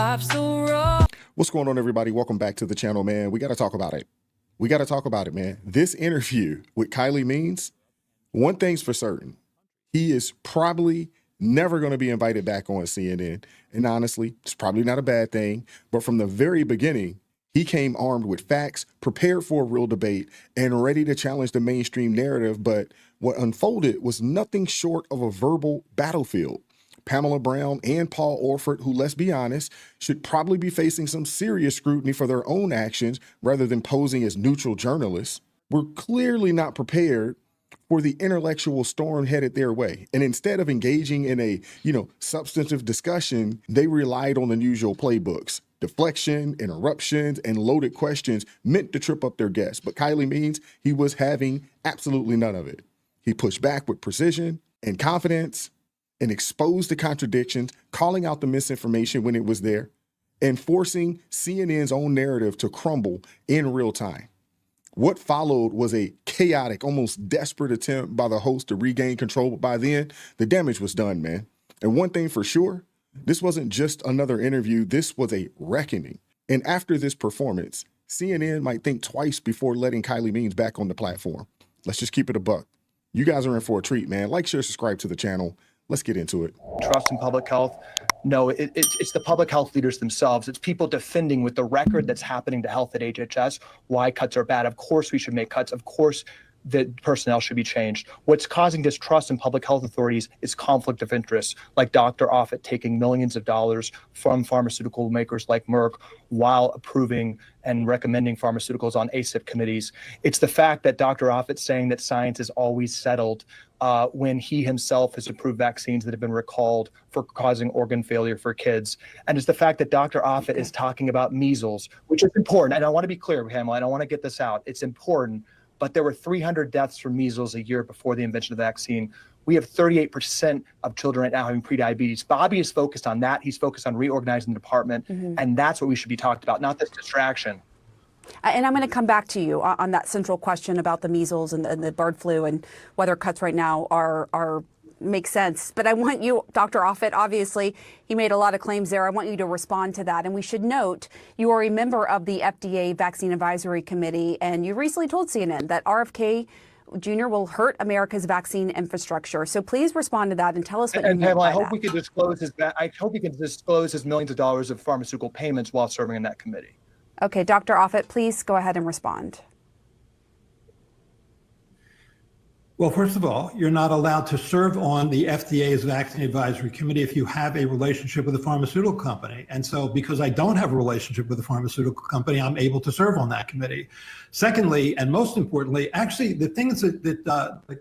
life's so rough. What's going on, everybody? Welcome back to the channel, man. We got to talk about it. We got to talk about it, man. This interview with Kylie Means, one thing's for certain. He is probably never going to be invited back on CNN. And honestly, it's probably not a bad thing. But from the very beginning, he came armed with facts, prepared for a real debate, and ready to challenge the mainstream narrative. But what unfolded was nothing short of a verbal battlefield. Pamela Brown and Paul Orford, who, let's be honest, should probably be facing some serious scrutiny for their own actions rather than posing as neutral journalists, were clearly not prepared for the intellectual storm headed their way. And instead of engaging in a, substantive discussion, they relied on unusual playbooks. Deflection, interruptions, and loaded questions meant to trip up their guests. But Kylie Means, he was having absolutely none of it. He pushed back with precision and confidence and exposed the contradictions, calling out the misinformation when it was there, and forcing CNN's own narrative to crumble in real time. What followed was a chaotic, almost desperate attempt by the host to regain control, but by then, the damage was done, man. And one thing for sure, this wasn't just another interview, this was a reckoning. And after this performance, CNN might think twice before letting Kylie Means back on the platform. Let's just keep it a buck. You guys are in for a treat, man. Like, share, subscribe to the channel. Let's get into it. Trust in public health. No, it's the public health leaders themselves. It's people defending with the record that's happening to health at HHS why cuts are bad. Of course we should make cuts. Of course the personnel should be changed. What's causing distrust in public health authorities is conflict of interest, like Dr. Offit taking millions of dollars from pharmaceutical makers like Merck while approving and recommending pharmaceuticals on ACIP committees. It's the fact that Dr. Offit saying that science is always settled when he himself has approved vaccines that have been recalled for causing organ failure for kids. And it's the fact that Dr. Offit is talking about measles, which is important. And I want to be clear, Pamela, I don't want to get this out. It's important, but there were 300 deaths from measles a year before the invention of the vaccine. We have 38% of children right now having prediabetes. Bobby is focused on that. He's focused on reorganizing the department. And that's what we should be talked about, not this distraction. And I'm going to come back to you on that central question about the measles and the bird flu and whether cuts right now are make sense. But I want you, Dr. Offit, obviously, he made a lot of claims there. I want you to respond to that. And we should note you are a member of the FDA Vaccine Advisory Committee, and you recently told CNN that RFK Jr. will hurt America's vaccine infrastructure. So please respond to that and tell us what you mean by that. I hope we can disclose his millions of dollars of pharmaceutical payments while serving in that committee. Okay, Dr. Offit, please go ahead and respond. Well, first of all, you're not allowed to serve on the FDA's Vaccine Advisory Committee if you have a relationship with a pharmaceutical company. And so because I don't have a relationship with a pharmaceutical company, I'm able to serve on that committee. Secondly, and most importantly, actually, the things that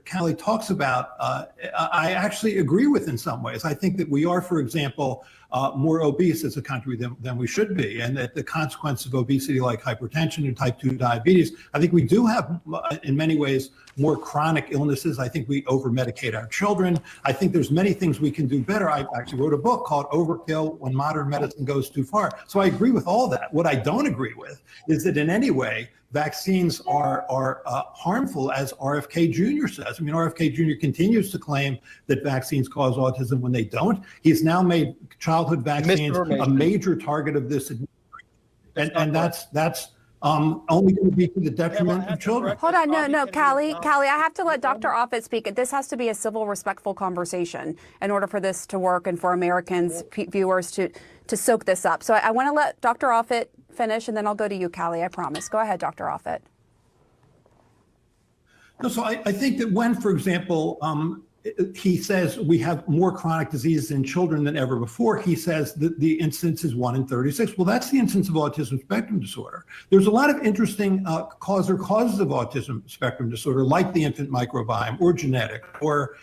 Kylie talks about, I actually agree with in some ways. I think that we are, for example, more obese as a country than we should be, and that the consequence of obesity, like hypertension and type 2 diabetes, I think we do have, in many ways, more chronic illnesses. I think we over-medicate our children. I think there's many things we can do better. I actually wrote a book called Overkill When Modern Medicine Goes Too Far. So I agree with all that. What I don't agree with is that in any way, vaccines are harmful, as RFK Jr. says. I mean, RFK Jr. continues to claim that vaccines cause autism when they don't. He's now made childhood vaccines a major target of this, and that's only going to be to the detriment of children. Hold on, no, Callie, I have to let Dr. Offit speak. This has to be a civil, respectful conversation in order for this to work and for Americans, viewers, to soak this up. So I want to let Dr. Offit finish, and then I'll go to you, Callie, I promise. Go ahead, Dr. Offit. No, so I think that when, for example, he says we have more chronic diseases in children than ever before, he says that the incidence is 1 in 36. Well, that's the incidence of autism spectrum disorder. There's a lot of interesting causes of autism spectrum disorder, like the infant microbiome or genetic or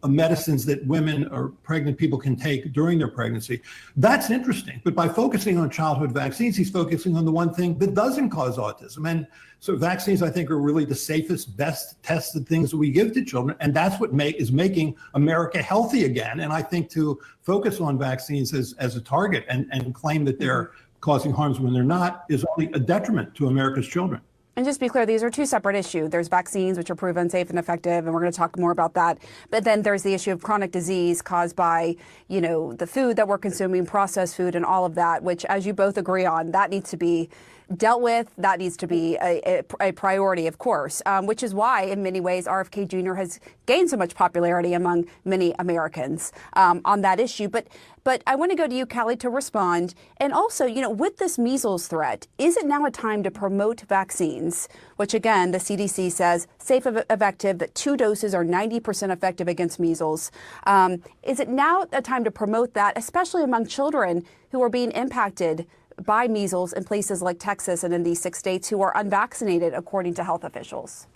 medicines that women or pregnant people can take during their pregnancy. That's interesting. But by focusing on childhood vaccines, he's focusing on the one thing that doesn't cause autism. And so vaccines, I think, are really the safest, best tested things that we give to children. And that's what is making America healthy again. And I think to focus on vaccines as a target and claim that they're causing harms when they're not is only a detriment to America's children. And just to be clear, these are two separate issues. There's vaccines, which are proven safe and effective, and we're going to talk more about that. But then there's the issue of chronic disease caused by, the food that we're consuming, processed food, and all of that, which, as you both agree on, that needs to be dealt with. That needs to be a priority, of course, which is why, in many ways, RFK Jr. has gained so much popularity among many Americans on that issue. But I want to go to you, Callie, to respond. And also, with this measles threat, is it now a time to promote vaccines, which, again, the CDC says safe, effective, that 2 doses are 90% effective against measles? Is it now a time to promote that, especially among children who are being impacted by measles in places like Texas and in these 6 states who are unvaccinated, according to health officials?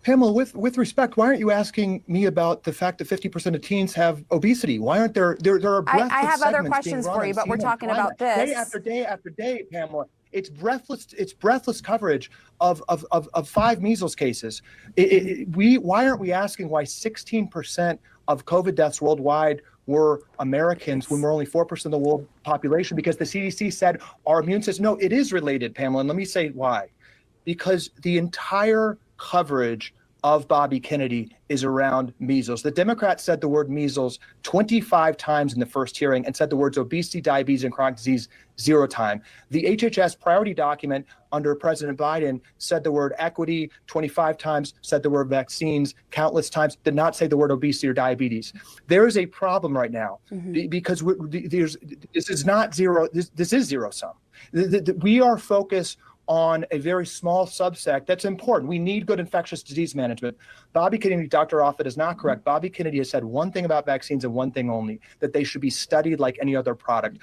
Pamela, with respect, why aren't you asking me about the fact that 50% of teens have obesity? Why aren't there are breathless I have other segments questions being for run you, on but we're CNN talking Climate about this. Day after day after day, Pamela. It's breathless coverage of 5 measles cases. Why aren't we asking why 16% of COVID deaths worldwide were Americans when we're only 4% of the world population? Because the CDC said our immune system. No, it is related, Pamela, and let me say why. Because the entire coverage of Bobby Kennedy is around measles. The Democrats said the word measles 25 times in the first hearing and said the words obesity, diabetes, and chronic disease 0 times. The HHS priority document under President Biden said the word equity 25 times, said the word vaccines countless times, did not say the word obesity or diabetes. There is a problem right now because this is not zero. This is zero sum. We are focused on a very small subset that's important. We need good infectious disease management. Bobby Kennedy, Dr. Offit, is not correct. Bobby Kennedy has said one thing about vaccines and one thing only, that they should be studied like any other product.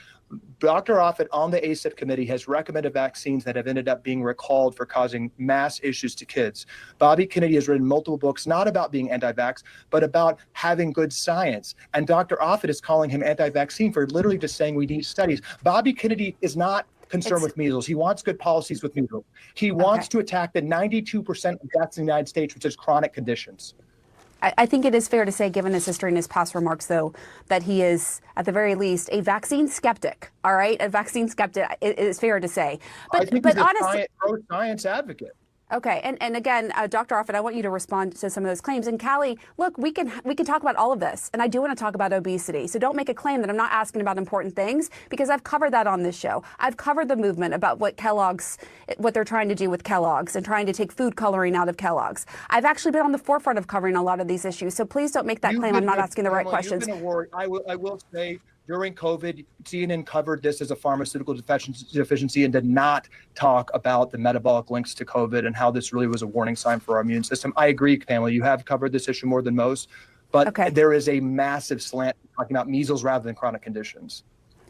Dr. Offit on the ACIP committee has recommended vaccines that have ended up being recalled for causing mass issues to kids. Bobby Kennedy has written multiple books, not about being anti-vax, but about having good science. And Dr. Offit is calling him anti-vaccine for literally just saying we need studies. Bobby Kennedy is not concerned with measles. He wants good policies with measles. He wants to attack the 92% of deaths in the United States, which is chronic conditions. I think it is fair to say, given his history and his past remarks, though, that he is, at the very least, a vaccine skeptic. All right, a vaccine skeptic. It is fair to say. But I think he's a pro-science advocate. Okay, and again, Dr. Offit, I want you to respond to some of those claims. And Callie, look, we can talk about all of this, and I do want to talk about obesity. So don't make a claim that I'm not asking about important things, because I've covered that on this show. I've covered the movement about what they're trying to do with Kellogg's and trying to take food coloring out of Kellogg's. I've actually been on the forefront of covering a lot of these issues. So please don't make that claim. I'm not asking the right questions. I will say, during COVID, CNN covered this as a pharmaceutical deficiency and did not talk about the metabolic links to COVID and how this really was a warning sign for our immune system. I agree, Pamela, you have covered this issue more than most, but there is a massive slant talking about measles rather than chronic conditions.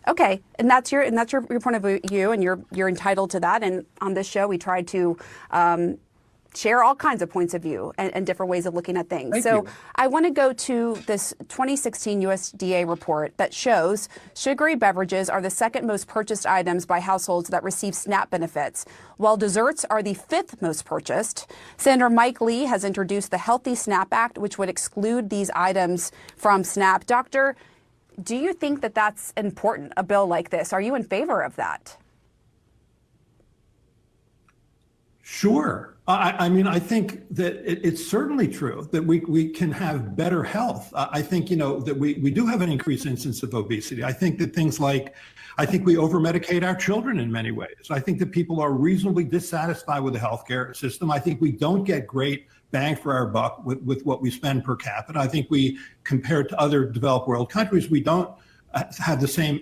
Okay, and that's your point of view, and you're entitled to that. And on this show, we try to share all kinds of points of view and different ways of looking at things. Thank you. I want to go to this 2016 USDA report that shows sugary beverages are the second most purchased items by households that receive SNAP benefits, while desserts are the 5th most purchased. Senator Mike Lee has introduced the Healthy SNAP Act, which would exclude these items from SNAP. Doctor, do you think that that's important, a bill like this? Are you in favor of that? Sure. I mean, I think that it's certainly true that we can have better health. I think, that we do have an increased incidence of obesity. I think that I think we over-medicate our children in many ways. I think that people are reasonably dissatisfied with the healthcare system. I think we don't get great bang for our buck with what we spend per capita. I think compared to other developed world countries, we don't have the same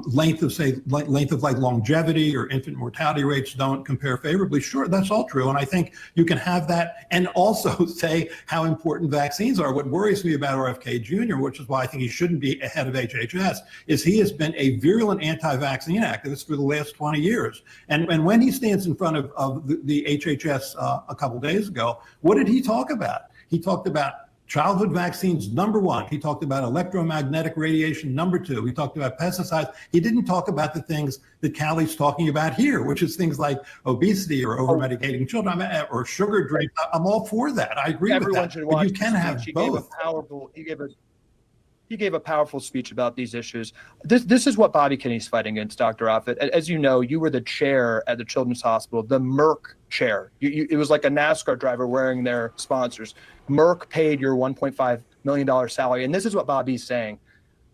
length of longevity, or infant mortality rates don't compare favorably. Sure, that's all true. And I think you can have that and also say how important vaccines are. What worries me about RFK Jr., which is why I think he shouldn't be ahead of HHS, is he has been a virulent anti-vaccine activist for the last 20 years. And when he stands in front of the HHS a couple days ago, what did he talk about? He talked about childhood vaccines, number 1. He talked about electromagnetic radiation, number 2. He talked about pesticides. He didn't talk about the things that Callie's talking about here, which is things like obesity or over-medicating children or sugar drinks. I'm all for that. I agree with that. But you can have both. He He gave a powerful speech about these issues. This is what Bobby Kenney's fighting against, Dr. Offit. As you know, you were the chair at the Children's Hospital, the Merck chair. It was like a NASCAR driver wearing their sponsors. Merck paid your $1.5 million salary. And this is what Bobby's saying,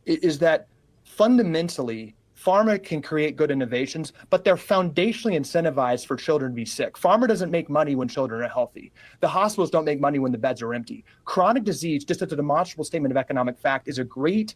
is that fundamentally, pharma can create good innovations, but they're foundationally incentivized for children to be sick. Pharma doesn't make money when children are healthy. The hospitals don't make money when the beds are empty. Chronic disease, just as a demonstrable statement of economic fact, is a great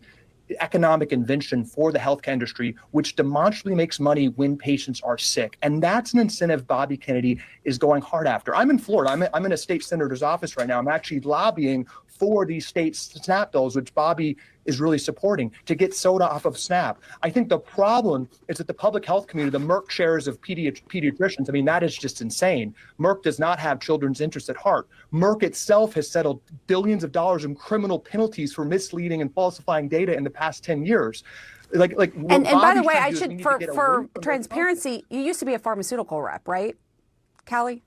economic invention for the healthcare industry, which demonstrably makes money when patients are sick. And that's an incentive Bobby Kennedy is going hard after. I'm in Florida. I'm in a state senator's office right now. I'm actually lobbying for these state SNAP bills, which Bobby is really supporting, to get soda off of SNAP. I think the problem is that the public health community, the Merck shares of pediatricians, I mean, that is just insane. Merck does not have children's interests at heart. Merck itself has settled billions of dollars in criminal penalties for misleading and falsifying data in the past 10 years. And by the way, I should, for transparency, you used to be a pharmaceutical rep, right, Callie?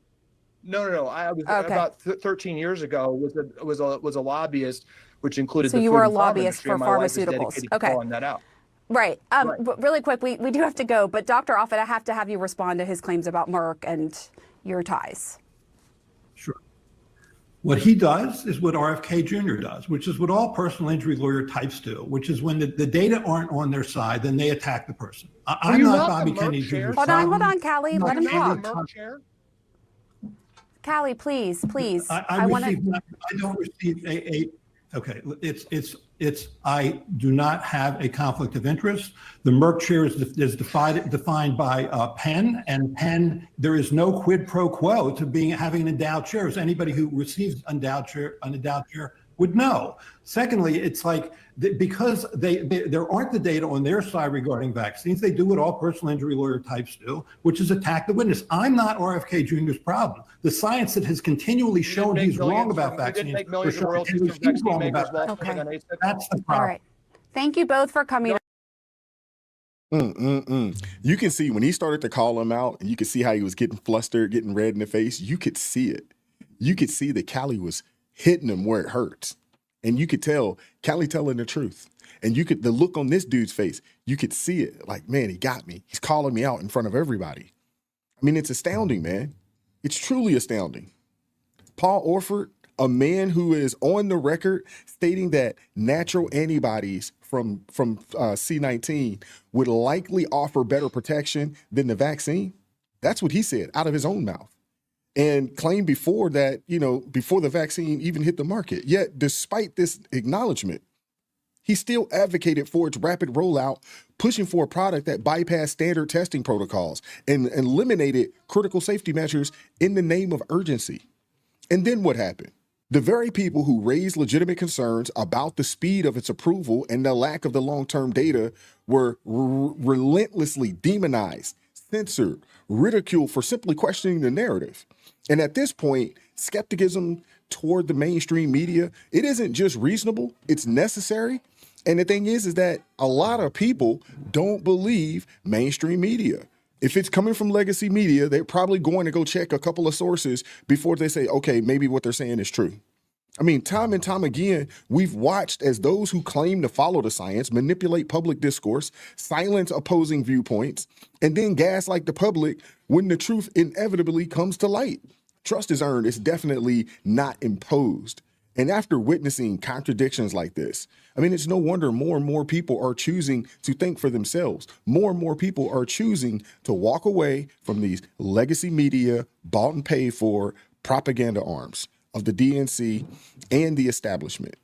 No. I was about 13 years ago was a lobbyist, which included. So the you food were a and farm lobbyist industry, for and my wife is pharmaceuticals. dedicated to Okay. calling that out. Right. But really quick, we do have to go. But Dr. Offit, I have to have you respond to his claims about Merck and your ties. Sure. What he does is what RFK Jr. does, which is what all personal injury lawyer types do, which is when the data aren't on their side, then they attack the person. I'm not Bobby Kennedy Jr. Hold on, Callie. Let him talk. Merck chair? Callie, please. I don't receive okay. I do not have a conflict of interest. The Merck chair is defined by Penn, and Penn, there is no quid pro quo to having an endowed chair, as anybody who receives an endowed chair would know. Secondly, it's like because there aren't the data on their side regarding vaccines, they do what all personal injury lawyer types do, which is attack the witness. I'm not RFK Jr.'s problem. The science that has continually shown he's wrong about vaccines. That's the problem. All right. Thank you both for coming. You can see when he started to call him out, and you could see how he was getting flustered, getting red in the face. You could see it. You could see that Callie was hitting him where it hurts. And you could tell Callie telling the truth. And the look on this dude's face, you could see it. Like, man, he got me. He's calling me out in front of everybody. I mean, it's astounding, man. It's truly astounding. Paul Orford, a man who is on the record stating that natural antibodies from C-19 would likely offer better protection than the vaccine. That's what he said out of his own mouth. And claimed before that, before the vaccine even hit the market. Yet, despite this acknowledgement, he still advocated for its rapid rollout, pushing for a product that bypassed standard testing protocols and eliminated critical safety measures in the name of urgency. And then what happened? The very people who raised legitimate concerns about the speed of its approval and the lack of the long-term data were relentlessly demonized, censored, ridiculed for simply questioning the narrative. And at this point, skepticism toward the mainstream media, it isn't just reasonable, it's necessary. And the thing is that a lot of people don't believe mainstream media. If it's coming from legacy media, they're probably going to go check a couple of sources before they say, okay, maybe what they're saying is true. I mean, time and time again, we've watched as those who claim to follow the science manipulate public discourse, silence opposing viewpoints, and then gaslight the public when the truth inevitably comes to light. Trust is earned. It's definitely not imposed. And after witnessing contradictions like this, I mean, it's no wonder more and more people are choosing to think for themselves. More and more people are choosing to walk away from these legacy media, bought and paid for propaganda arms of the DNC and the establishment.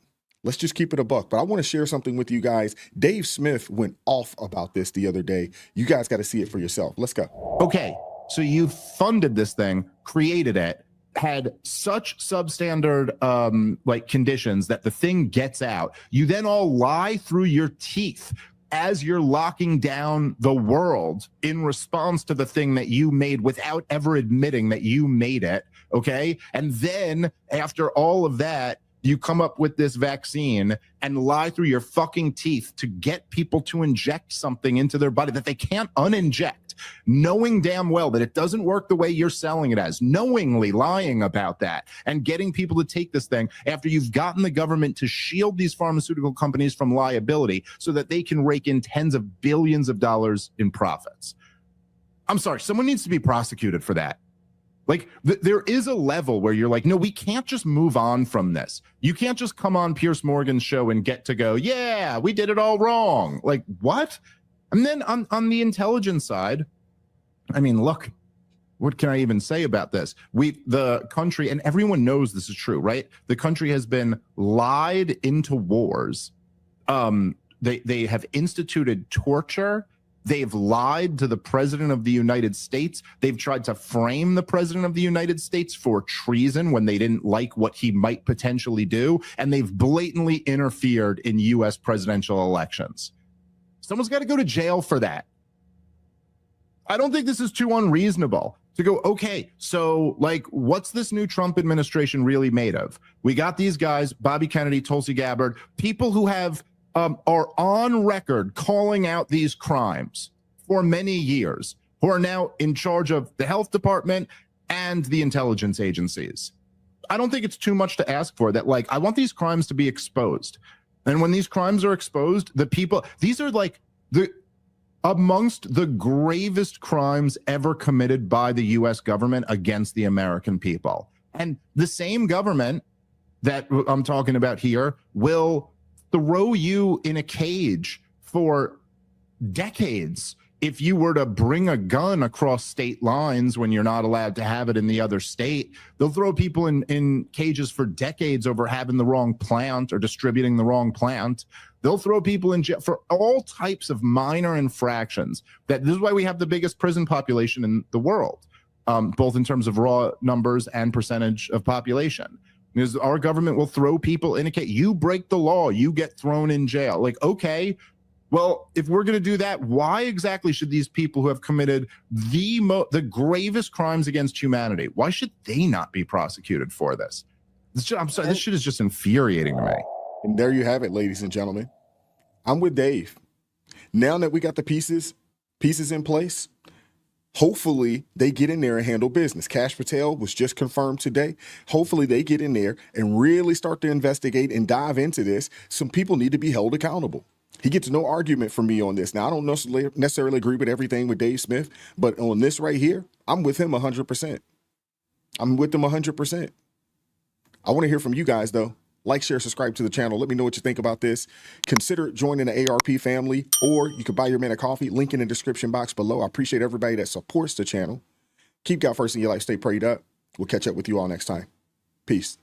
Let's just keep it a buck. But I want to share something with you guys. Dave Smith went off about this the other day. You guys got to see it for yourself. Let's go. Okay, so you funded this thing, created it, had such substandard conditions that the thing gets out. You then all lie through your teeth as you're locking down the world in response to the thing that you made without ever admitting that you made it, okay? And then after all of that, you come up with this vaccine and lie through your fucking teeth to get people to inject something into their body that they can't uninject. product, knowing damn well that it doesn't work the way you're selling it as, knowingly lying about that, and getting people to take this thing after you've gotten the government to shield these pharmaceutical companies from liability so that they can rake in tens of billions of dollars in profits. I'm sorry, someone needs to be prosecuted for that. Like, there is a level where you're like, no, we can't just move on from this. You can't just come on Piers Morgan's show and get to go, yeah, we did it all wrong. Like, what? And then on the intelligence side, I mean, look, what can I even say about this? The country, and everyone knows this is true, right? The country has been lied into wars. They have instituted torture. They've lied to the president of the United States. They've tried to frame the president of the United States for treason when they didn't like what he might potentially do. And they've blatantly interfered in U.S. presidential elections. Someone's got to go to jail for that. I don't think this is too unreasonable to go, okay, so like, what's this new Trump administration really made of? We got these guys, Bobby Kennedy, Tulsi Gabbard, people who have are on record calling out these crimes for many years, who are now in charge of the health department and the intelligence agencies. I don't think it's too much to ask for that. Like, I want these crimes to be exposed. And when these crimes are exposed, the people, these are like amongst the gravest crimes ever committed by the US government against the American people. And the same government that I'm talking about here will throw you in a cage for decades if you were to bring a gun across state lines when you're not allowed to have it in the other state. They'll throw people in cages for decades over having the wrong plant or distributing the wrong plant. They'll throw people in jail for all types of minor infractions. This is why we have the biggest prison population in the world, both in terms of raw numbers and percentage of population. Because our government will throw people in a cage. You break the law, you get thrown in jail. Like, okay, well, if we're going to do that, why exactly should these people who have committed the gravest crimes against humanity, why should they not be prosecuted for this? I'm sorry, this shit is just infuriating to me. And there you have it, ladies and gentlemen. I'm with Dave. Now that we got the pieces in place, hopefully they get in there and handle business. Kash Patel was just confirmed today. Hopefully they get in there and really start to investigate and dive into this. Some people need to be held accountable. He gets no argument from me on this. Now, I don't necessarily agree with everything with Dave Smith, but on this right here, I'm with him 100%. I'm with him 100%. I want to hear from you guys, though. Like, share, subscribe to the channel. Let me know what you think about this. Consider joining the ARP family, or you could buy your man a coffee. Link in the description box below. I appreciate everybody that supports the channel. Keep God first in your life. Stay prayed up. We'll catch up with you all next time. Peace.